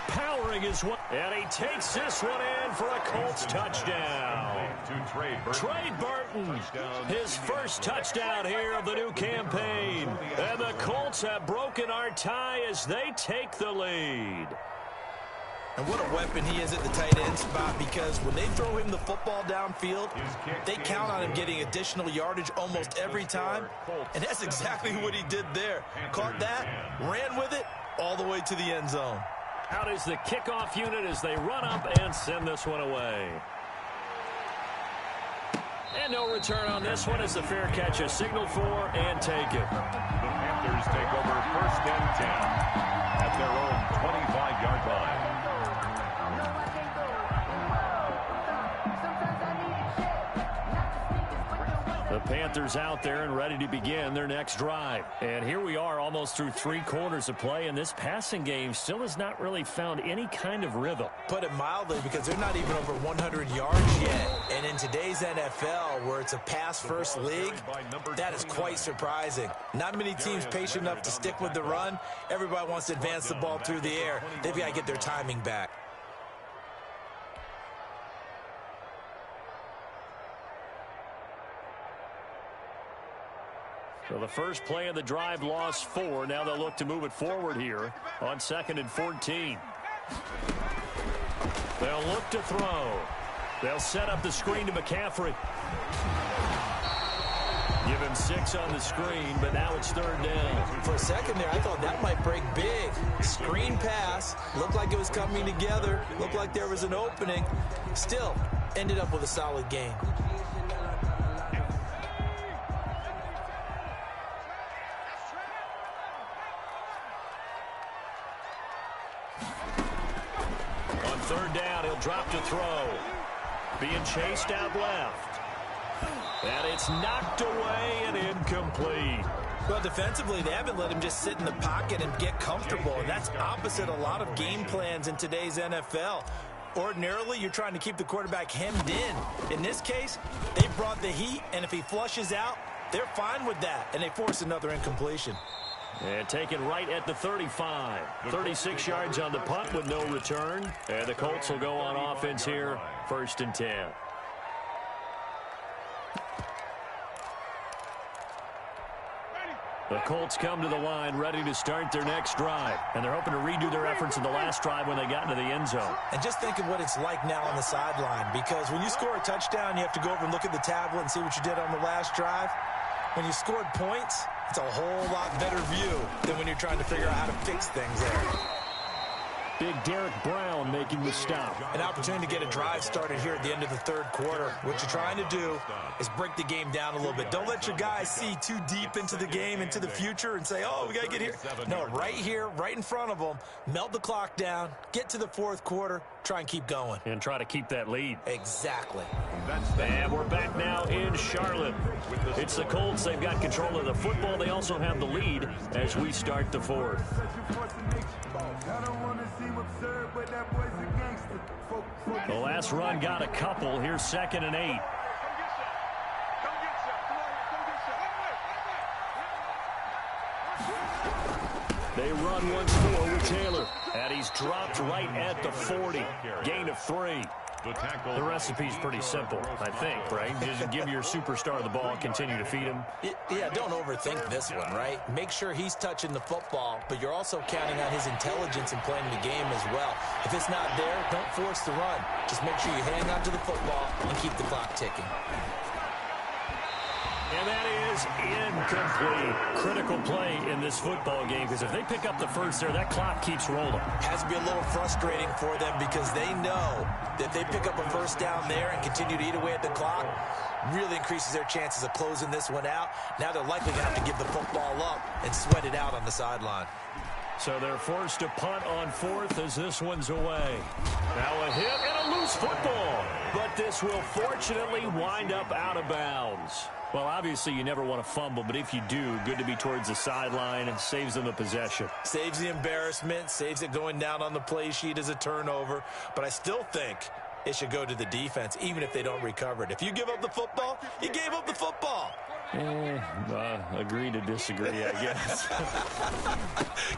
A: Powering his one. And he takes this one in for a Colts touchdown. Trey Burton, his first touchdown here of the new campaign. And the Colts have broken our tie as they take the lead.
C: And what a weapon he is at the tight end spot, because when they throw him the football downfield, they count on him getting additional yardage almost every time. And that's exactly what he did there. Caught that, ran with it, all the way to the end zone.
A: Out is the kickoff unit as they run up and send this one away. And no return on this one as the fair catch is signaled for and taken.
B: The Panthers take over 1st and 10 at their own 25-yard line.
A: The Panthers out there and ready to begin their next drive. And here we are almost through 3 quarters of play, and this passing game still has not really found any kind of rhythm.
C: Put it mildly, because they're not even over 100 yards yet. And in today's NFL, where it's a pass-first league, that is quite surprising. Not many teams patient enough to stick with the run. Everybody wants to advance the ball through the air. They've got to get their timing back.
A: So the first play of the drive lost 4. Now they'll look to move it forward here on 2nd and 14. They'll look to throw. They'll set up the screen to McCaffrey. Give him 6 on the screen, but now it's 3rd down.
C: For a second there, I thought that might break big. Screen pass. Looked like it was coming together. Looked like there was an opening. Still, ended up with a solid gain.
A: On 3rd down, he'll drop to throw. Being chased out left. And it's knocked away and incomplete.
C: Well, defensively, they haven't let him just sit in the pocket and get comfortable. And that's opposite a lot of game plans in today's NFL. Ordinarily, you're trying to keep the quarterback hemmed in. In this case, they brought the heat, and if he flushes out, they're fine with that, and they force another incompletion.
A: And taken right at the 35. 36 yards on the punt with no return. And the Colts will go on offense here, 1st and 10. The Colts come to the line ready to start their next drive. And they're hoping to redo their efforts in the last drive when they got into the end zone.
C: And just think of what it's like now on the sideline, because when you score a touchdown, you have to go over and look at the tablet and see what you did on the last drive. When you scored points, it's a whole lot better view than when you're trying to figure out how to fix things there.
A: Big Derek Brown making the stop.
C: An opportunity to get a drive started here at the end of the third quarter. What you're trying to do is break the game down a little bit. Don't let your guys see too deep into the game, into the future, and say, oh, we got to get here. No, right here, right in front of them, melt the clock down, get to the fourth quarter, try and keep going.
A: And try to keep that lead.
C: Exactly.
A: And we're back now in Charlotte. It's the Colts. They've got control of the football. They also have the lead as we start the fourth. The last run got a couple. Here's 2nd and 8. They run once more with Taylor. And he's dropped right at the 40. Gain of 3. The recipe's pretty simple, I think, right? Just give your superstar the ball, continue to feed him.
C: Yeah, don't overthink this one, right? Make sure he's touching the football, but you're also counting on his intelligence in playing the game as well. If it's not there, don't force the run. Just make sure you hang on to the football and keep the clock ticking.
A: And that is incomplete. Critical play in this football game, because if they pick up the first there, that clock keeps rolling.
C: Has to be a little frustrating for them because they know that they pick up a first down there and continue to eat away at the clock, really increases their chances of closing this one out. Now they're likely going to have to give the football up and sweat it out on the sideline.
A: So they're forced to punt on 4th as this one's away. Now a hit and a loose football. But this will fortunately wind up out of bounds. Well, obviously you never want to fumble, but if you do, good to be towards the sideline and saves them the possession.
C: Saves the embarrassment, saves it going down on the play sheet as a turnover. But I still think it should go to the defense, even if they don't recover it. If you give up the football, you gave up the football.
A: Agree to disagree, I guess.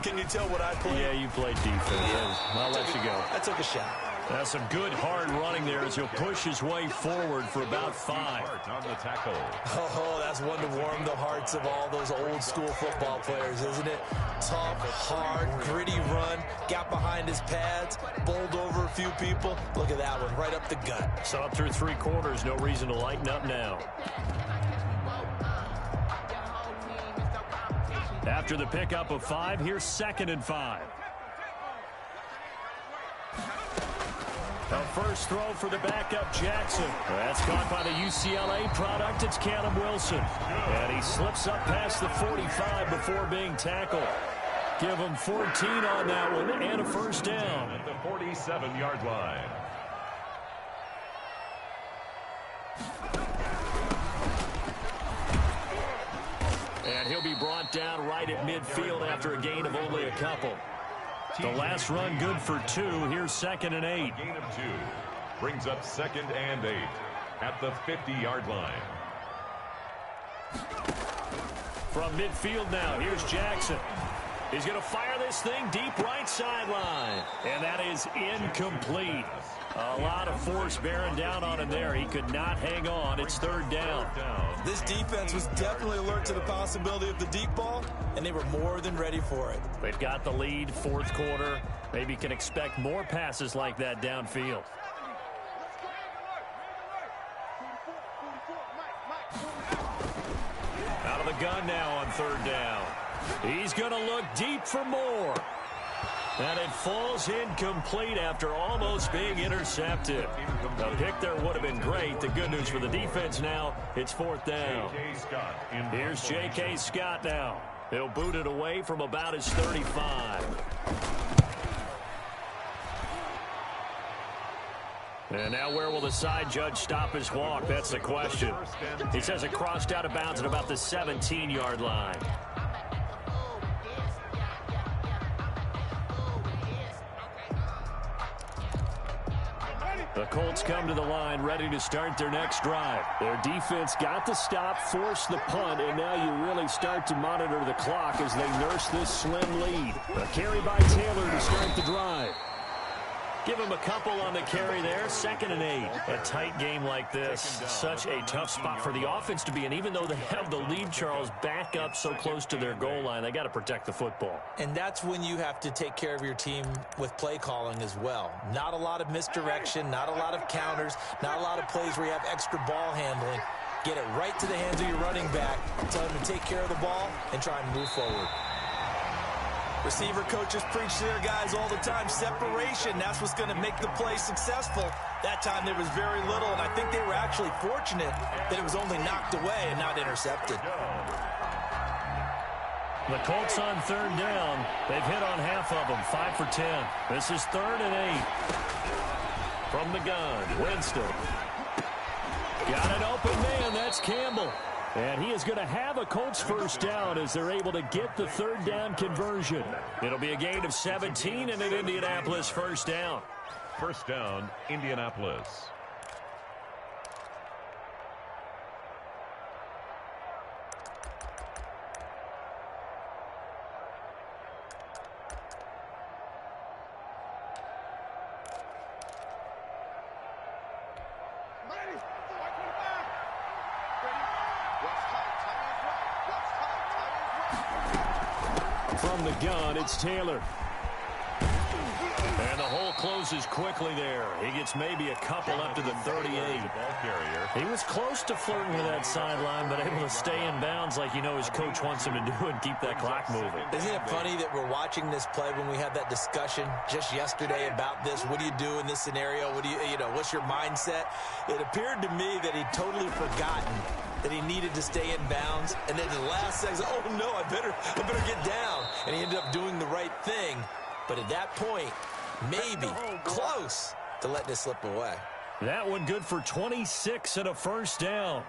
C: Can you tell what I played?
A: Yeah, you played defense.
C: Yeah.
A: I'll let you go.
C: I took a shot.
A: That's some good hard running there as he'll push his way forward for about 5.
B: On the tackle.
C: Oh, that's one to warm the hearts of all those old school football players, isn't it? Tough, hard, gritty run, got behind his pads, bowled over a few people. Look at that one, right up the gut.
A: So up through 3 quarters, no reason to lighten up now. After the pickup of 5, here's 2nd and 5. A first throw for the backup Jackson. That's caught by the UCLA product. It's Callum Wilson. And he slips up past the 45 before being tackled. Give him 14 on that one and a first down.
B: At the 47-yard line.
A: And he'll be brought down right at midfield after a gain of only a couple. The last run good for 2. Here's 2nd and 8.
B: Gain of 2 brings up 2nd and 8 at the 50-yard line.
A: From midfield now, here's Jackson. He's going to fire this thing deep right sideline. And that is incomplete. A lot of force bearing down on him there. He could not hang on. It's 3rd down.
C: This defense was definitely alert to the possibility of the deep ball, and they were more than ready for it.
A: They've got the lead, 4th quarter. Maybe can expect more passes like that downfield. Out of the gun now on 3rd down. He's going to look deep for more. And it falls incomplete after almost being intercepted. The pick there would have been great. The good news for the defense now, it's 4th down. Here's J.K. Scott now. He'll boot it away from about his 35. And now where will the side judge stop his walk? That's the question. He says it crossed out of bounds at about the 17-yard line. The Colts come to the line ready to start their next drive. Their defense got the stop, forced the punt, and now you really start to monitor the clock as they nurse this slim lead. A carry by Taylor to start the drive. Give him a couple on the carry there. 2nd and 8. A tight game like this, such a tough spot for the offense to be in. Even though they have the lead, Charles, back up so close to their goal line, they got to protect the football.
C: And that's when you have to take care of your team with play calling as well. Not a lot of misdirection, not a lot of counters, not a lot of plays where you have extra ball handling. Get it right to the hands of your running back, tell him to take care of the ball, and try and move forward. Receiver coaches preach to their guys all the time. Separation, that's what's going to make the play successful. That time there was very little, and I think they were actually fortunate that it was only knocked away and not intercepted.
A: The Colts on third down. They've hit on half of them, 5 for 10. This is 3rd and 8. From the gun, Winston. Got an open man, that's Campbell. And he is going to have a Colts first down as they're able to get the third down conversion. It'll be a gain of 17 and an Indianapolis first down.
B: First down, Indianapolis.
A: From the gun, it's Taylor. And the hole closes quickly there. He gets maybe a couple up to the 38. He was close to flirting with that sideline, but able to stay in bounds like his coach wants him to do and keep that clock moving.
C: Isn't it funny that we're watching this play when we had that discussion just yesterday about this? What do you do in this scenario? What do what's your mindset? It appeared to me that he'd totally forgotten that he needed to stay in bounds, and then the last second, oh no, I better get down. And he ended up doing the right thing. But at that point, maybe close to letting it slip away.
A: That one good for 26 and a first down.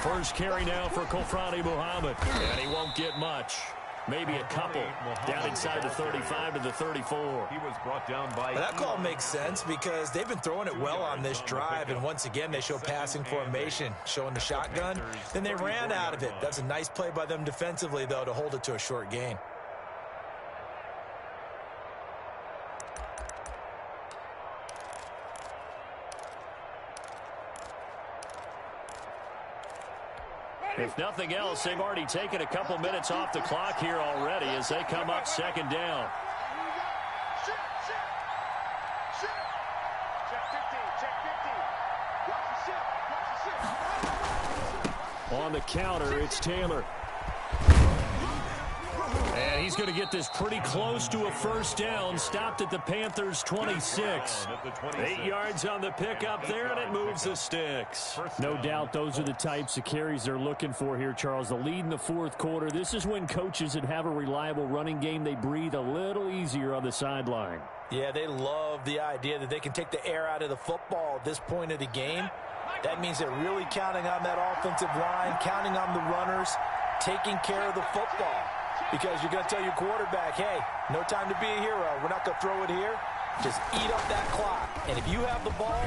A: First carry now for Kofrani Muhammad, and he won't get much. Maybe a couple down inside the 35 to the 34.
B: He was brought down by...
C: That call makes sense because they've been throwing it well on this drive, and once again they show passing formation, showing the shotgun. Then they ran out of it. That's a nice play by them defensively, though, to hold it to a short gain.
A: If nothing else, they've already taken a couple minutes off the clock here already as they come up second down. On the counter, it's Taylor. And he's going to get this pretty close to a first down. Stopped at the Panthers' 26. 8 yards on the pickup there, and it moves the sticks. No doubt those are the types of carries they're looking for here, Charles. The lead in the fourth quarter. This is when coaches that have a reliable running game, they breathe a little easier on the sideline.
C: Yeah, they love the idea that they can take the air out of the football at this point of the game. That means they're really counting on that offensive line, counting on the runners, taking care of the football. Because you're going to tell your quarterback, hey, no time to be a hero. We're not going to throw it here. Just eat up that clock. And if you have the ball,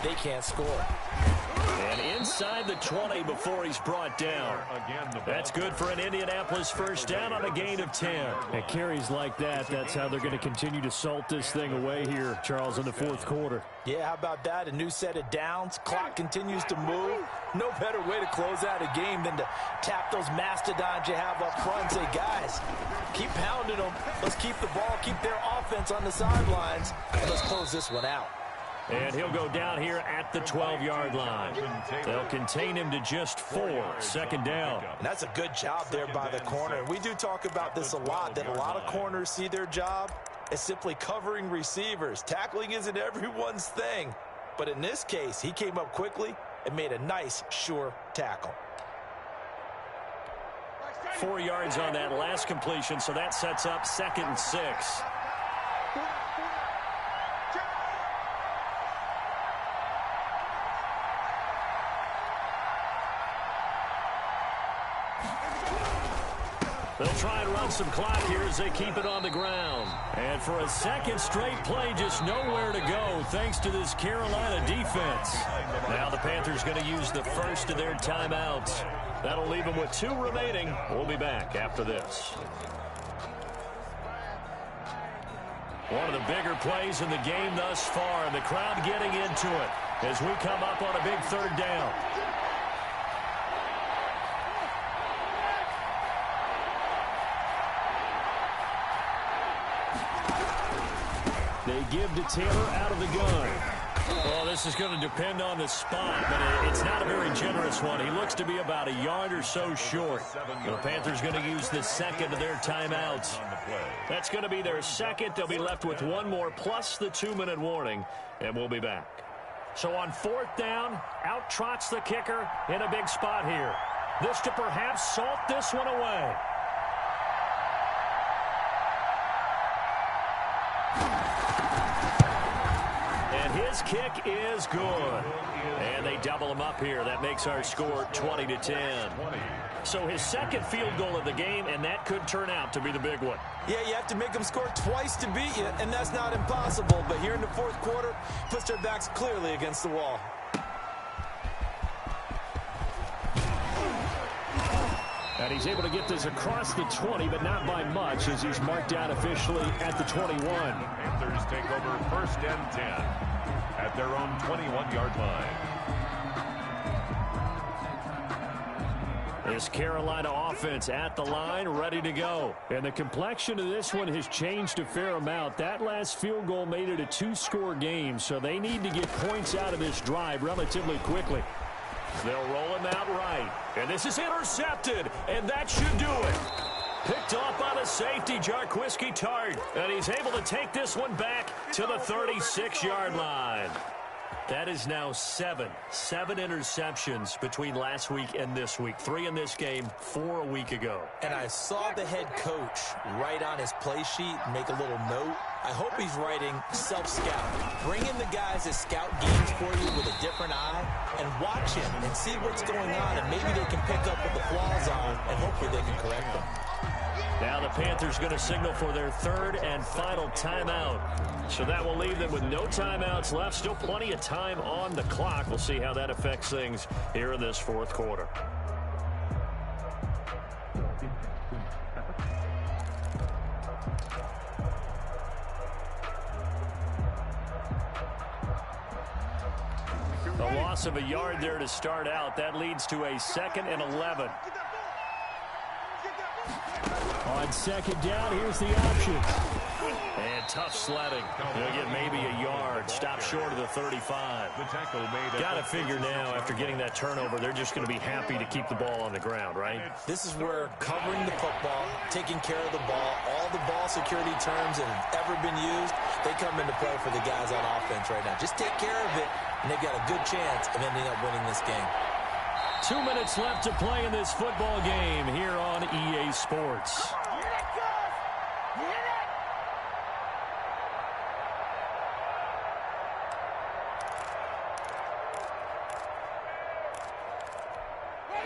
C: they can't score.
A: And inside the 20 before he's brought down. That's good for an Indianapolis first down on a gain of 10. And carries like that, that's how they're going to continue to salt this thing away here, Charles, in the fourth quarter.
C: Yeah, how about that? A new set of downs. Clock continues to move. No better way to close out a game than to tap those mastodons you have up front and say, guys, keep pounding them. Let's keep the ball, keep their offense on the sidelines, and let's close this one out.
A: And he'll go down here at the 12-yard line. They'll contain him to just 4, second down.
C: And that's a good job there by the corner. And we do talk about this a lot, that a lot of corners see their job as simply covering receivers. Tackling isn't everyone's thing. But in this case, he came up quickly and made a nice, sure tackle.
A: 4 yards on that last completion, so that sets up 2nd and 6. They'll try and run some clock here as they keep it on the ground. And for a second straight play, just nowhere to go thanks to this Carolina defense. Now the Panthers going to use the first of their timeouts. That'll leave them with 2 remaining. We'll be back after this. One of the bigger plays in the game thus far, and the crowd getting into it as we come up on a big third down. give to Taylor out of the gun. Well, this is going to depend on the spot, but it's not a very generous one. He looks to be about a yard or so short. The Panthers going to use the second of their timeouts. That's going to be their second. They'll be left with one more plus the 2-minute warning, and we'll be back. So on fourth down, out trots the kicker in a big spot here. This to perhaps salt this one away. And his kick is good. And they double him up here. That makes our score 20-10. So his second field goal of the game, and that could turn out to be the big one.
C: Yeah, you have to make them score twice to beat you, and that's not impossible. But here in the fourth quarter, puts their backs clearly against the wall.
A: And he's able to get this across the 20, but not by much, as he's marked down officially at the 21.
B: Panthers take over first and 10 at their own 21-yard line.
A: This Carolina offense at the line, ready to go. And the complexion of this one has changed a fair amount. That last field goal made it a 2-score game, so they need to get points out of this drive relatively quickly. They'll roll him out right. And this is intercepted, and that should do it. Picked off by the safety, Jarquiski Tart. And he's able to take this one back to the 36-yard line. That is now seven interceptions between last week and this week. 3 in this game, 4 a week ago.
C: And I saw the head coach write on his play sheet, make a little note. I hope he's writing self-scout. Bring in the guys that scout games for you with a different eye and watch him and see what's going on, and maybe they can pick up what the flaws are, and hopefully they can correct them.
A: Now the Panthers going to signal for their third and final timeout. So that will leave them with no timeouts left. Still plenty of time on the clock. We'll see how that affects things here in this fourth quarter. A loss of a yard there to start out. That leads to a 2nd and 11. On second down, here's the option. And tough sledding. They'll get maybe a yard. Stop short of the 35. Got to figure now, after getting that turnover, they're just going to be happy to keep the ball on the ground, right?
C: This is where covering the football, taking care of the ball, all the ball security terms that have ever been used, they come into play for the guys on offense right now. Just take care of it, and they've got a good chance of ending up winning this game.
A: 2 minutes left to play in this football game here on EA Sports.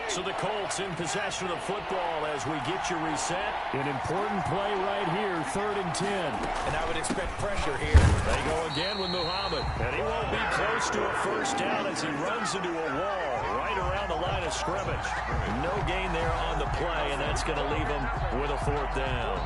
A: So the Colts in possession of the football as we get you reset. An important play right here, 3rd and 10.
C: And I would expect pressure here.
A: They go again with Muhammad. And he won't be close to a first down as he runs into a wall right around the line of scrimmage. No gain there on the play, and that's going to leave him with a 4th down.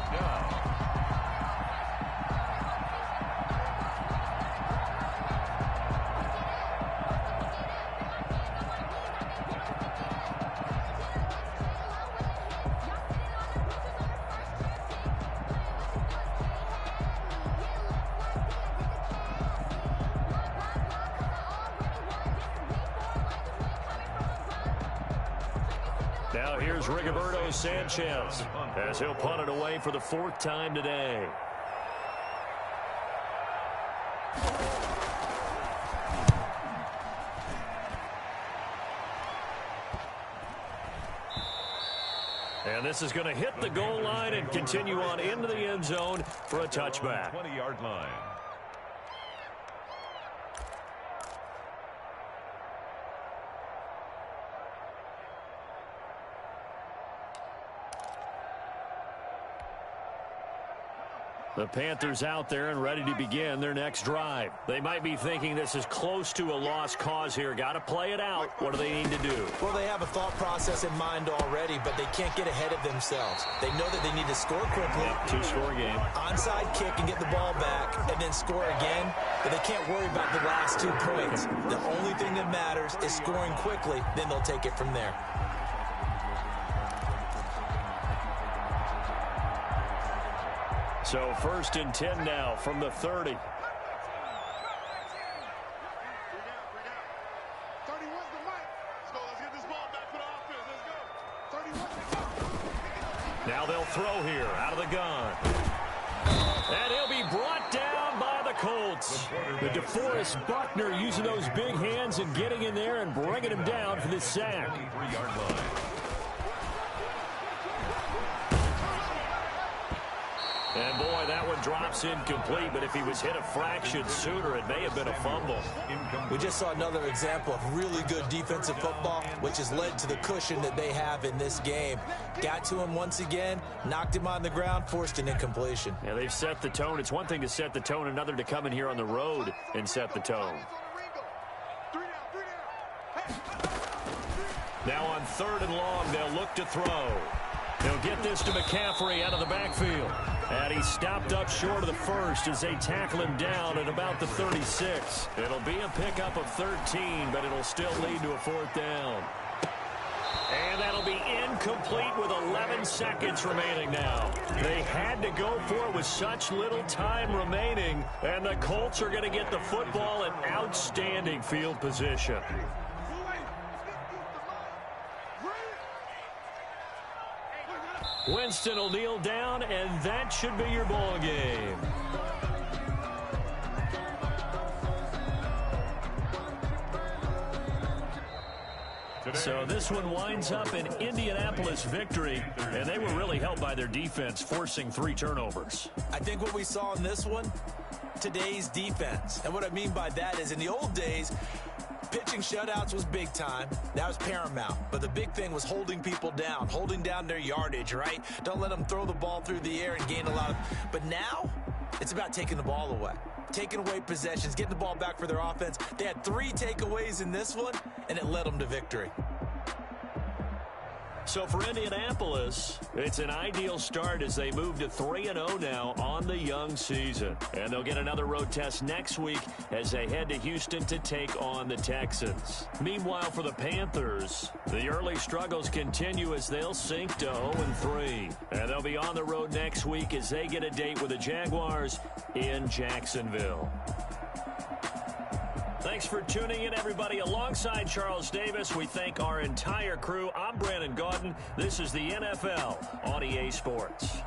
A: Now here's Rigoberto Sanchez as he'll punt it away for the 4th time today. And this is going to hit the goal line and continue on into the end zone for a touchback.
B: 20-yard line.
A: The Panthers out there and ready to begin their next drive. They might be thinking this is close to a lost cause here. Got to play it out. What do they need to do?
C: Well, they have a thought process in mind already, but they can't get ahead of themselves. They know that they need to score quickly.
A: Yep, 2-score game.
C: Onside kick and get the ball back and then score again, but they can't worry about the last 2 points. The only thing that matters is scoring quickly, then they'll take it from there.
A: So 1st and 10 now from the 30. Now they'll throw here out of the gun. And he'll be brought down by the Colts. The DeForest Buckner using those big hands and getting in there and bringing him down for this sack.
B: 3-yard line.
A: And boy, that one drops incomplete, but if he was hit a fraction sooner, it may have been a fumble.
C: We just saw another example of really good defensive football, which has led to the cushion that they have in this game. Got to him once again, knocked him on the ground, forced an incompletion.
A: Yeah, they've set the tone. It's one thing to set the tone, another to come in here on the road and set the tone. Now on 3rd and long, they'll look to throw. They'll get this to McCaffrey out of the backfield. And he's stopped up short of the first as they tackle him down at about the 36. It'll be a pickup of 13, but it'll still lead to a 4th down. And that'll be incomplete with 11 seconds remaining now. They had to go for it with such little time remaining, and the Colts are going to get the football in outstanding field position. Winston will kneel down, and that should be your ball game. So this one winds up an Indianapolis victory, and they were really helped by their defense, forcing 3 turnovers.
C: I think what we saw in this one, today's defense. And what I mean by that is in the old days, pitching shutouts was big time. That was paramount. But the big thing was holding people down, holding down their yardage, right? Don't let them throw the ball through the air and gain a lot of... But now, it's about taking the ball away. Taking away possessions, getting the ball back for their offense. They had 3 takeaways in this one, and it led them to victory.
A: So for Indianapolis, it's an ideal start as they move to 3-0 now on the young season. And they'll get another road test next week as they head to Houston to take on the Texans. Meanwhile, for the Panthers, the early struggles continue as they'll sink to 0-3. And they'll be on the road next week as they get a date with the Jaguars in Jacksonville. Thanks for tuning in, everybody. Alongside Charles Davis, we thank our entire crew. I'm Brandon Gaudin. This is the NFL on EA Sports.